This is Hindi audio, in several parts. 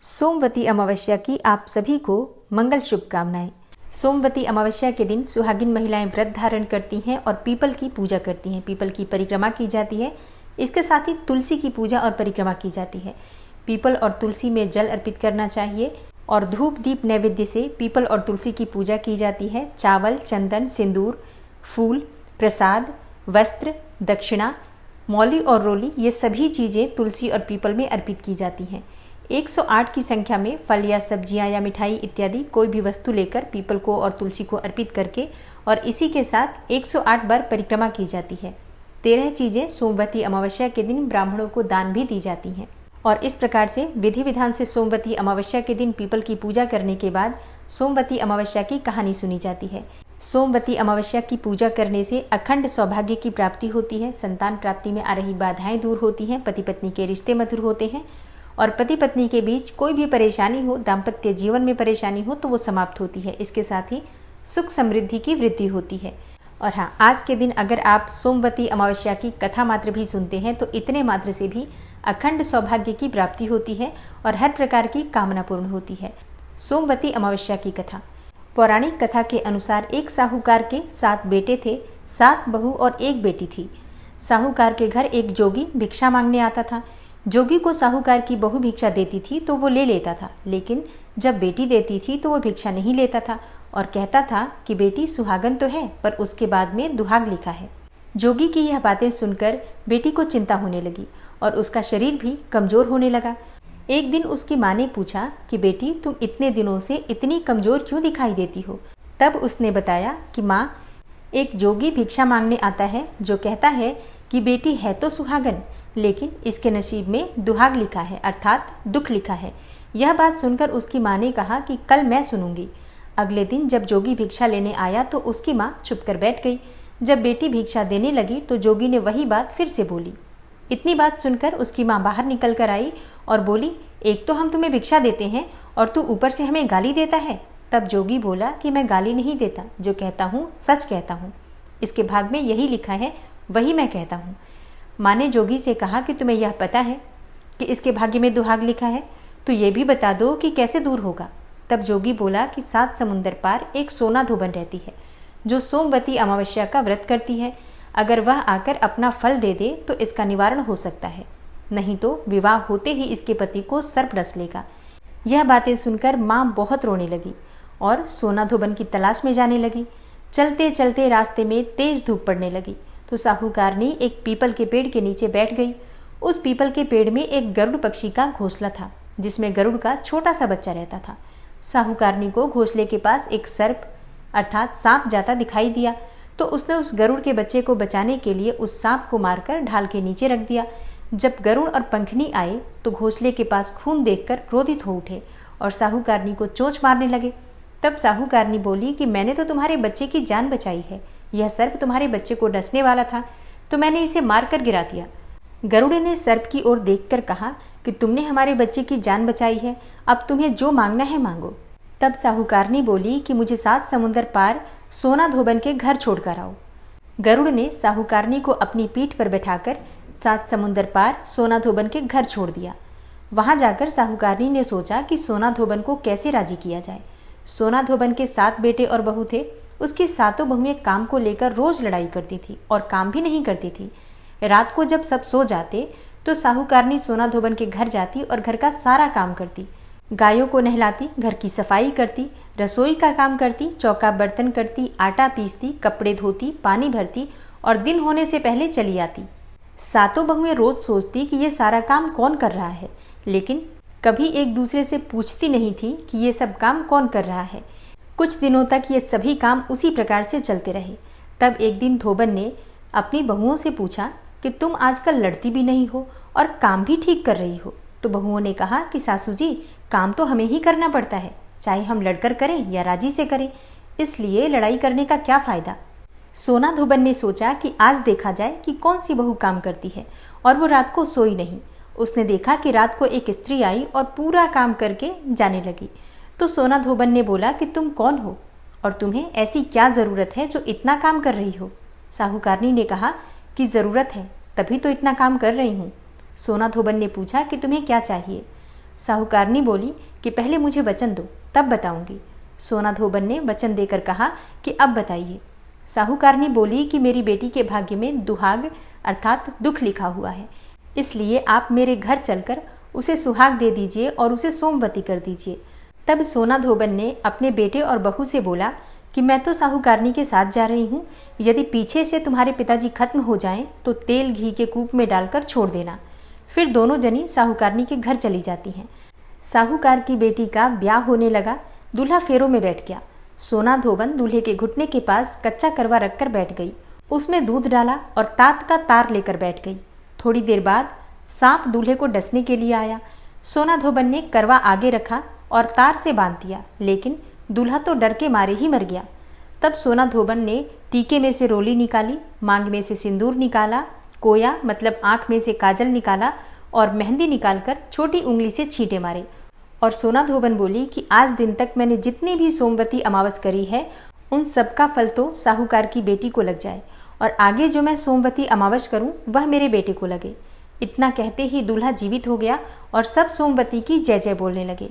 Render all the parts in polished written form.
सोमवती अमावस्या की आप सभी को मंगल शुभकामनाएं। सोमवती अमावस्या के दिन सुहागिन महिलाएं व्रत धारण करती हैं और पीपल की पूजा करती हैं। पीपल की परिक्रमा की जाती है। इसके साथ ही तुलसी की पूजा और परिक्रमा की जाती है। पीपल और तुलसी में जल अर्पित करना चाहिए और धूप दीप नैवेद्य से पीपल और तुलसी की पूजा की जाती है। चावल, चंदन, सिंदूर, फूल, प्रसाद, वस्त्र, दक्षिणा, मौली और रोली, ये सभी चीज़ें तुलसी और पीपल में अर्पित की जाती हैं। 108 की संख्या में फल या सब्जियां या मिठाई इत्यादि कोई भी वस्तु लेकर पीपल को और तुलसी को अर्पित करके और इसी के साथ 108 बार परिक्रमा की जाती है। 13 चीज़ें सोमवती अमावस्या के दिन ब्राह्मणों को दान भी दी जाती हैं। और इस प्रकार से विधि विधान से सोमवती अमावस्या के दिन पीपल की पूजा करने के बाद सोमवती अमावस्या की कहानी सुनी जाती है। सोमवती अमावस्या की पूजा करने से अखंड सौभाग्य की प्राप्ति होती है। संतान प्राप्ति में आ रही बाधाएं दूर होती हैं। पति पत्नी के रिश्ते मधुर होते हैं और पति पत्नी के बीच कोई भी परेशानी हो, दाम्पत्य जीवन में परेशानी हो तो वो समाप्त होती है। इसके साथ ही सुख समृद्धि की वृद्धि होती है। और हाँ, आज के दिन अगर आप सोमवती अमावस्या की कथा मात्र भी सुनते हैं तो इतने मात्र से भी अखंड सौभाग्य की प्राप्ति होती है और हर प्रकार की कामना पूर्ण होती है। सोमवती अमावस्या की कथा। पौराणिक कथा के अनुसार एक साहूकार के 7 बेटे थे, 7 बहू और 1 बेटी थी। साहूकार के घर एक जोगी भिक्षा मांगने आता था। जोगी को साहूकार की बहू भिक्षा देती थी तो वो ले लेता था, लेकिन जब बेटी देती थी तो वो भिक्षा नहीं लेता था और कहता था कि बेटी सुहागन तो है पर उसके बाद में दुहाग लिखा है। जोगी की यह बातें सुनकर बेटी को चिंता होने लगी और उसका शरीर भी कमजोर होने लगा। एक दिन उसकी माँ ने पूछा कि बेटी, तुम इतने दिनों से इतनी कमजोर क्यों दिखाई देती हो? तब उसने बताया कि माँ, एक जोगी भिक्षा मांगने आता है जो कहता है कि बेटी है तो सुहागन, लेकिन इसके नसीब में दुहाग लिखा है, अर्थात दुख लिखा है। यह बात सुनकर उसकी माँ ने कहा कि कल मैं सुनूंगी। अगले दिन जब जोगी भिक्षा लेने आया तो उसकी माँ चुप कर बैठ गई। जब बेटी भिक्षा देने लगी तो जोगी ने वही बात फिर से बोली। इतनी बात सुनकर उसकी माँ बाहर निकल कर आई और बोली, एक तो हम तुम्हें भिक्षा देते हैं और तू ऊपर से हमें गाली देता है। तब जोगी बोला कि मैं गाली नहीं देता, जो कहता हूँ सच कहता हूँ। इसके भाग में यही लिखा है, वही मैं कहता हूँ। माँ ने जोगी से कहा कि तुम्हें यह पता है कि इसके भाग्य में दुहाग लिखा है, तो ये भी बता दो कि कैसे दूर होगा। तब जोगी बोला कि 7 समुंदर पार एक सोना धोबन रहती है जो सोमवती अमावस्या का व्रत करती है। अगर वह आकर अपना फल दे दे तो इसका निवारण हो सकता है, नहीं तो विवाह होते ही इसके पति को सर्प डस लेगा। यह बातें सुनकर माँ बहुत रोने लगी और सोना धोबन की तलाश में जाने लगी। चलते चलते रास्ते में तेज धूप पड़ने लगी तो साहूकारनी एक पीपल के पेड़ के नीचे बैठ गई। उस पीपल के पेड़ में एक गरुड़ पक्षी का घोंसला था जिसमें गरुड़ का छोटा सा बच्चा रहता था। साहूकारनी को घोंसले के पास एक सर्प अर्थात सांप जाता दिखाई दिया तो उसने उस गरुड़ के बच्चे को बचाने के लिए उस सांप को मारकर ढाल के नीचे रख दिया। जब गरुड़ और पंखनी आए तो घोंसले के पास खून देखकर क्रोधित हो उठे और साहूकारनी को चोंच मारने लगे। तब साहूकारनी बोली कि मैंने तो तुम्हारे बच्चे की जान बचाई है, यह सर्प तुम्हारे बच्चे को डसने वाला था तो मैंने इसे मारकर गिरा दिया। गरुड़ ने सर्प की ओर देखकर कहा कि तुमने हमारे बच्चे की जान बचाई है, अब तुम्हें जो मांगना है मांगो। तब साहूकारनी बोली कि मुझे 7 समुंदर पार सोना धोबन के घर छोड़कर आओ। गरुड़ ने साहूकारनी को अपनी पीठ पर बैठाकर 7 समुंदर पार सोना धोबन के घर छोड़ दिया। वहां जाकर साहूकारनी ने सोचा कि सोना धोबन को कैसे राजी किया जाए। सोना धोबन के 7 बेटे और बहू थे। उसकी 7 बहुएं काम को लेकर रोज लड़ाई करती थी और काम भी नहीं करती थी। रात को जब सब सो जाते तो साहूकारनी सोना धोबन के घर जाती और घर का सारा काम करती। गायों को नहलाती, घर की सफाई करती, रसोई का काम करती, चौका बर्तन करती, आटा पीसती, कपड़े धोती, पानी भरती और दिन होने से पहले चली आती। 7 बहुएं रोज सोचती कि ये सारा काम कौन कर रहा है, लेकिन कभी एक दूसरे से पूछती नहीं थी कि ये सब काम कौन कर रहा है। कुछ दिनों तक ये सभी काम उसी प्रकार से चलते रहे। तब एक दिन धोबन ने अपनी बहुओं से पूछा कि तुम आजकल लड़ती भी नहीं हो और काम भी ठीक कर रही हो। तो बहुओं ने कहा कि सासू जी, काम तो हमें ही करना पड़ता है, चाहे हम लड़कर करें या राजी से करें, इसलिए लड़ाई करने का क्या फायदा। सोना धोबन ने सोचा कि आज देखा जाए कि कौन सी बहू काम करती है और वो रात को सोई नहीं। उसने देखा कि रात को एक स्त्री आई और पूरा काम करके जाने लगी। तो सोना धोबन ने बोला कि तुम कौन हो और तुम्हें ऐसी क्या ज़रूरत है जो इतना काम कर रही हो। साहूकारनी ने कहा कि ज़रूरत है, तभी तो इतना काम कर रही हूँ। सोना धोबन ने पूछा कि तुम्हें क्या चाहिए। साहूकारनी बोली कि पहले मुझे वचन दो, तब बताऊंगी। सोना धोबन ने वचन देकर कहा कि अब बताइए। साहूकारनी बोली कि मेरी बेटी के भाग्य में दुहाग अर्थात दुख लिखा हुआ है, इसलिए आप मेरे घर चलकर उसे सुहाग दे दीजिए और उसे सोमवती कर दीजिए। तब सोना धोबन ने अपने बेटे और बहू से बोला कि मैं तो साहूकारनी के साथ जा रही हूँ, यदि पीछे से तुम्हारे पिताजी खत्म हो जाएं तो तेल घी के कूप में डालकर छोड़ देना। फिर दोनों जनी साहूकारनी के घर चली जाती हैं। साहूकार की बेटी का ब्याह होने लगा। दूल्हा फेरों में बैठ गया। सोना धोबन दूल्हे के घुटने के पास कच्चा करवा रखकर बैठ गई, उसमें दूध डाला और तात का तार लेकर बैठ गई। थोड़ी देर बाद सांप दूल्हे को डसने के लिए आया। सोना धोबन ने करवा आगे रखा और तार से बांध दिया, लेकिन दूल्हा तो डर के मारे ही मर गया। तब सोना धोबन ने टीके में से रोली निकाली, मांग में से सिंदूर निकाला, कोया मतलब आंख में से काजल निकाला और मेहंदी निकालकर छोटी उंगली से छींटे मारे। और सोना धोबन बोली कि आज दिन तक मैंने जितनी भी सोमवती अमावस करी है, उन सब का फल तो साहूकार की बेटी को लग जाए और आगे जो मैं सोमवती अमावस करूं वह मेरे बेटे को लगे। इतना कहते ही दूल्हा जीवित हो गया और सब सोमवती की जय जय बोलने लगे।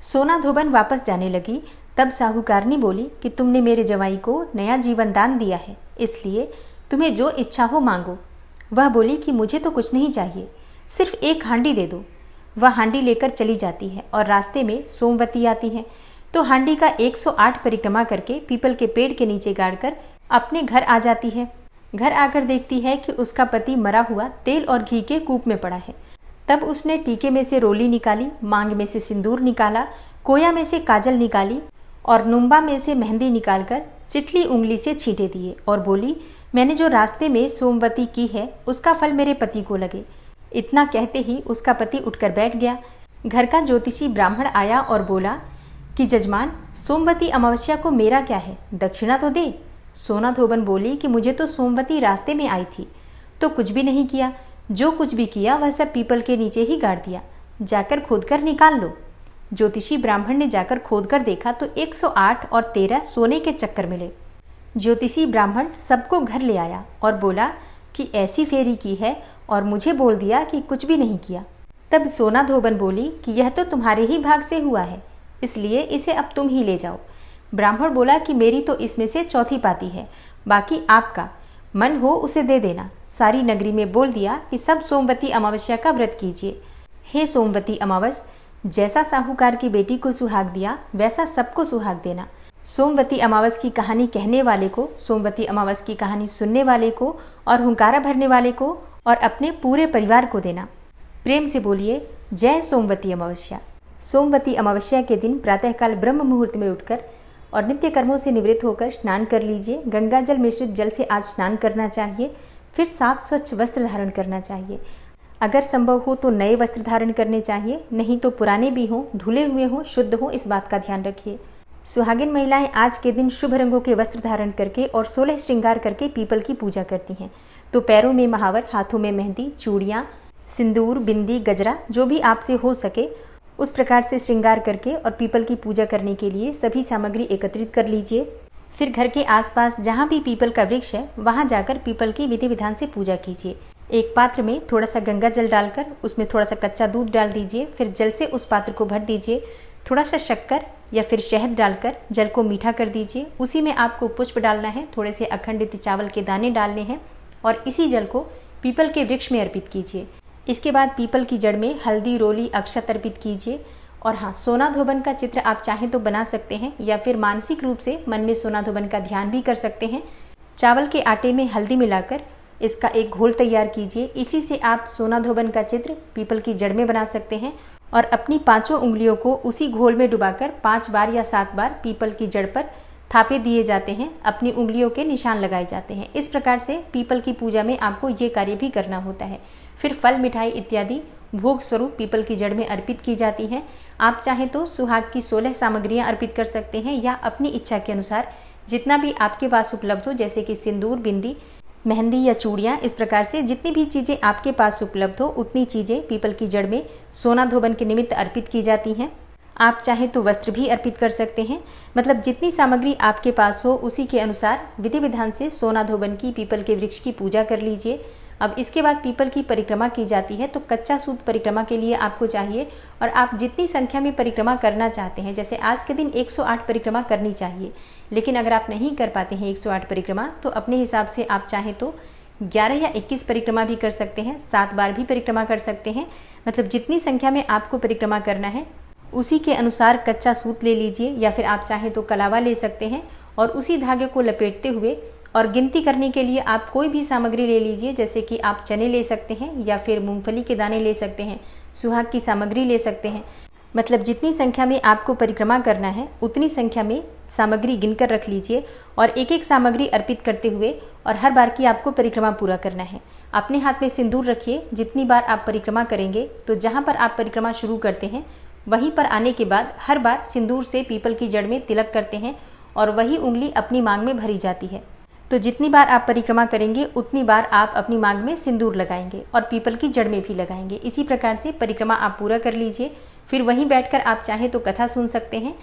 सोना धोबन वापस जाने लगी। तब साहूकारनी बोली कि तुमने मेरे जवाई को नया जीवन दान दिया है, इसलिए तुम्हें जो इच्छा हो मांगो। वह बोली कि मुझे तो कुछ नहीं चाहिए, सिर्फ एक हांडी दे दो। वह हांडी लेकर चली जाती है और रास्ते में सोमवती आती है तो हांडी का 108 परिक्रमा करके पीपल के पेड़ के नीचे गाड़कर अपने घर आ जाती है। घर आकर देखती है कि उसका पति मरा हुआ तेल और घी के कूप में पड़ा है। तब उसने टीके में से रोली निकाली, मांग में से सिंदूर निकाला, कोया में से काजल निकाली और नुम्बा में से मेहंदी निकालकर चिटली उंगली से छींटे दिए और बोली, मैंने जो रास्ते में सोमवती की है उसका फल मेरे पति को लगे। इतना कहते ही उसका पति उठकर बैठ गया। घर का ज्योतिषी ब्राह्मण आया और बोला कि जजमान, सोमवती अमावस्या को मेरा क्या है, दक्षिणा तो दे। सोना धोबन बोली कि मुझे तो सोमवती रास्ते में आई थी तो कुछ भी नहीं किया, जो कुछ भी किया वह सब पीपल के नीचे ही गाड़ दिया, जाकर खोदकर निकाल लो। ज्योतिषी ब्राह्मण ने जाकर खोदकर देखा तो 108 और 13 सोने के चक्कर मिले। ज्योतिषी ब्राह्मण सबको घर ले आया और बोला कि ऐसी फेरी की है और मुझे बोल दिया कि कुछ भी नहीं किया। तब सोना धोबन बोली कि यह तो तुम्हारे ही भाग से हुआ है, इसलिए इसे अब तुम ही ले जाओ। ब्राह्मण बोला कि मेरी तो इसमें से चौथी पाती है, बाकी आपका मन हो उसे दे देना। सारी नगरी में बोल दिया कि सब सोमवती अमावस्या का व्रत कीजिए। हे सोमवती अमावस, जैसा साहूकार की बेटी को सुहाग दिया वैसा सबको सुहाग देना। सोमवती अमावस की कहानी कहने वाले को, सोमवती अमावस की कहानी सुनने वाले को और हुंकारा भरने वाले को और अपने पूरे परिवार को देना। प्रेम से बोलिए जय सोमवती अमावस्या। सोमवती अमावस्या के दिन प्रातःकाल ब्रह्म मुहूर्त में उठकर और नित्य कर्मों से निवृत्त होकर स्नान कर लीजिए। गंगा जल मिश्रित जल से आज स्नान करना चाहिए। फिर साफ स्वच्छ वस्त्र धारण करना चाहिए। अगर संभव हो तो नए वस्त्र धारण करने चाहिए, नहीं तो पुराने भी हों, धुले हुए हों, शुद्ध हों, इस बात का ध्यान रखिए। सुहागिन महिलाएं आज के दिन शुभ रंगों के वस्त्र धारण करके और 16 श्रृंगार करके पीपल की पूजा करती हैं। तो पैरों में महावर, हाथों में मेहंदी, चूड़ियाँ, सिंदूर, बिंदी, गजरा, जो भी आपसे हो सके उस प्रकार से श्रृंगार करके और पीपल की पूजा करने के लिए सभी सामग्री एकत्रित कर लीजिए। फिर घर के आसपास जहाँ भी पीपल का वृक्ष है वहाँ जाकर पीपल की विधि विधान से पूजा कीजिए। एक पात्र में थोड़ा सा गंगा जल डालकर उसमें थोड़ा सा कच्चा दूध डाल दीजिए। फिर जल से उस पात्र को भर दीजिए। थोड़ा सा शक्कर या फिर शहद डालकर जल को मीठा कर दीजिए। उसी में आपको पुष्प डालना है, थोड़े से अखंडित चावल के दाने डालने हैं और इसी जल को पीपल के वृक्ष में अर्पित कीजिए। इसके बाद पीपल की जड़ में हल्दी, रोली, अक्षत अर्पित कीजिए। और हाँ, सोना धोबन का चित्र आप चाहें तो बना सकते हैं या फिर मानसिक रूप से मन में सोना धोबन का ध्यान भी कर सकते हैं। चावल के आटे में हल्दी मिलाकर इसका एक घोल तैयार कीजिए। इसी से आप सोना धोबन का चित्र पीपल की जड़ में बना सकते हैं और अपनी 5 उंगलियों को उसी घोल में डुबाकर 5 बार या 7 बार पीपल की जड़ पर थापे दिए जाते हैं, अपनी उंगलियों के निशान लगाए जाते हैं। इस प्रकार से पीपल की पूजा में आपको ये कार्य भी करना होता है। फिर फल, मिठाई इत्यादि भोग स्वरूप पीपल की जड़ में अर्पित की जाती हैं। आप चाहें तो सुहाग की 16 सामग्रियां अर्पित कर सकते हैं या अपनी इच्छा के अनुसार जितना भी आपके पास उपलब्ध हो, जैसे कि सिंदूर, बिंदी, मेहंदी या चूड़ियाँ, इस प्रकार से जितनी भी चीज़ें आपके पास उपलब्ध हो उतनी चीज़ें पीपल की जड़ में सोना धोबन के निमित्त अर्पित की जाती हैं। आप चाहें तो वस्त्र भी अर्पित कर सकते हैं। मतलब जितनी सामग्री आपके पास हो उसी के अनुसार विधि विधान से सोना धोबन की पीपल के वृक्ष की पूजा कर लीजिए। अब इसके बाद पीपल की परिक्रमा की जाती है। तो कच्चा सूत परिक्रमा के लिए आपको चाहिए और आप जितनी संख्या में परिक्रमा करना चाहते हैं, जैसे आज के दिन 108 परिक्रमा करनी चाहिए, लेकिन अगर आप नहीं कर पाते हैं 108 परिक्रमा तो अपने हिसाब से आप चाहें तो 11 या 21 परिक्रमा भी कर सकते हैं, 7 बार भी परिक्रमा कर सकते हैं। मतलब जितनी संख्या में आपको परिक्रमा करना है उसी के अनुसार कच्चा सूत ले लीजिए, या फिर आप चाहें तो कलावा ले सकते हैं और उसी धागे को लपेटते हुए और गिनती करने के लिए आप कोई भी सामग्री ले लीजिए, जैसे कि आप चने ले सकते हैं या फिर मूंगफली के दाने ले सकते हैं, सुहाग की सामग्री ले सकते हैं। मतलब जितनी संख्या में आपको परिक्रमा करना है उतनी संख्या में सामग्री गिनकर रख लीजिए और एक एक सामग्री अर्पित करते हुए और हर बार की आपको परिक्रमा पूरा करना है। अपने हाथ में सिंदूर रखिए। जितनी बार आप परिक्रमा करेंगे तो जहाँ पर आप परिक्रमा शुरू करते हैं वहीं पर आने के बाद हर बार सिंदूर से पीपल की जड़ में तिलक करते हैं और वही उंगली अपनी मांग में भरी जाती है। तो जितनी बार आप परिक्रमा करेंगे उतनी बार आप अपनी मांग में सिंदूर लगाएंगे और पीपल की जड़ में भी लगाएंगे। इसी प्रकार से परिक्रमा आप पूरा कर लीजिए। फिर वहीं बैठकर आप चाहें तो कथा सुन सकते हैं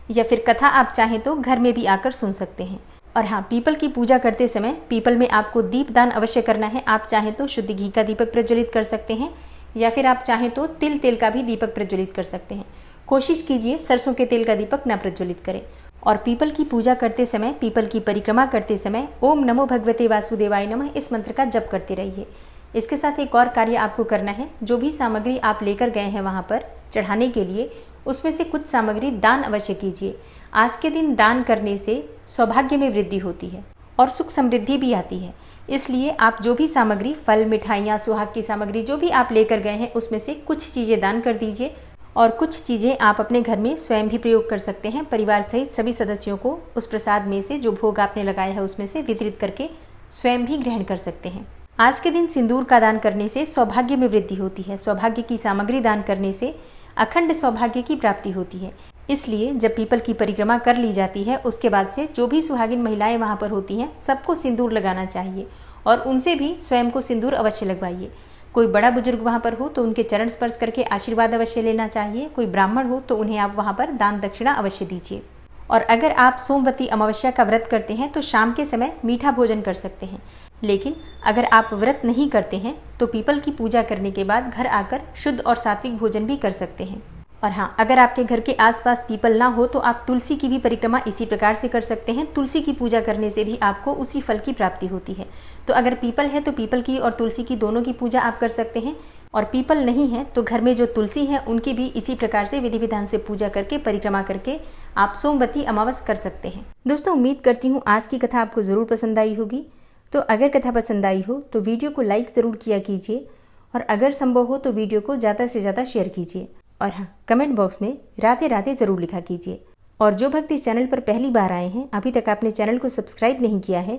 या फिर कथा आप चाहें तो घर में भी आकर सुन सकते हैं। और हाँ, पीपल की पूजा करते समय पीपल में आपको दीपदान अवश्य करना है। आप चाहें तो शुद्ध घी का दीपक प्रज्वलित कर सकते हैं या फिर आप चाहें तो तिल तेल का भी दीपक प्रज्वलित कर सकते हैं। कोशिश कीजिए सरसों के तेल का दीपक न प्रज्वलित करें। और पीपल की पूजा करते समय, पीपल की परिक्रमा करते समय ओम नमो भगवते वासुदेवाय नमः इस मंत्र का जप करते रहिए। इसके साथ एक और कार्य आपको करना है। जो भी सामग्री आप लेकर गए हैं वहाँ पर चढ़ाने के लिए, उसमें से कुछ सामग्री दान अवश्य कीजिए। आज के दिन दान करने से सौभाग्य में वृद्धि होती है और सुख समृद्धि भी आती है। इसलिए आप जो भी सामग्री, फल, मिठाइयाँ, सुहाग की सामग्री जो भी आप लेकर गए हैं उसमें से कुछ चीज़ें दान कर दीजिए और कुछ चीज़ें आप अपने घर में स्वयं भी प्रयोग कर सकते हैं। परिवार सहित सभी सदस्यों को उस प्रसाद में से, जो भोग आपने लगाया है उसमें से वितरित करके स्वयं भी ग्रहण कर सकते हैं। आज के दिन सिंदूर का दान करने से सौभाग्य में वृद्धि होती है। सौभाग्य की सामग्री दान करने से अखंड सौभाग्य की प्राप्ति होती है। इसलिए जब पीपल की परिक्रमा कर ली जाती है उसके बाद से जो भी सुहागिन महिलाएं वहाँ पर होती हैं सबको सिंदूर लगाना चाहिए और उनसे भी स्वयं को सिंदूर अवश्य लगवाइए। कोई बड़ा बुजुर्ग वहाँ पर हो तो उनके चरण स्पर्श करके आशीर्वाद अवश्य लेना चाहिए। कोई ब्राह्मण हो तो उन्हें आप वहाँ पर दान दक्षिणा अवश्य दीजिए। और अगर आप सोमवती अमावस्या का व्रत करते हैं तो शाम के समय मीठा भोजन कर सकते हैं। लेकिन अगर आप व्रत नहीं करते हैं तो पीपल की पूजा करने के बाद घर आकर शुद्ध और सात्विक भोजन भी कर सकते हैं। और हाँ, अगर आपके घर के आसपास पीपल ना हो तो आप तुलसी की भी परिक्रमा इसी प्रकार से कर सकते हैं। तुलसी की पूजा करने से भी आपको उसी फल की प्राप्ति होती है। तो अगर पीपल है तो पीपल की और तुलसी की दोनों की पूजा आप कर सकते हैं, और पीपल नहीं है तो घर में जो तुलसी है उनकी भी इसी प्रकार से विधि विधान से पूजा करके, परिक्रमा करके आप सोमवती अमावस्या कर सकते हैं। दोस्तों, उम्मीद करती हूँ आज की कथा आपको ज़रूर पसंद आई होगी। तो अगर कथा पसंद आई हो तो वीडियो को लाइक ज़रूर किया कीजिए और अगर संभव हो तो वीडियो को ज़्यादा से ज़्यादा शेयर कीजिए। और हाँ, कमेंट बॉक्स में राधे राधे ज़रूर लिखा कीजिए। और जो भक्त इस चैनल पर पहली बार आए हैं, अभी तक आपने चैनल को सब्सक्राइब नहीं किया है,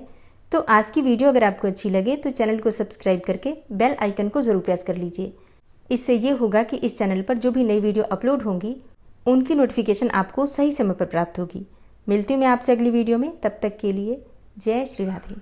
तो आज की वीडियो अगर आपको अच्छी लगे तो चैनल को सब्सक्राइब करके बेल आइकन को ज़रूर प्रेस कर लीजिए। इससे ये होगा कि इस चैनल पर जो भी नई वीडियो अपलोड होंगी उनकी नोटिफिकेशन आपको सही समय पर प्राप्त होगी। मिलती हूँ मैं आपसे अगली वीडियो में। तब तक के लिए जय श्री राधे।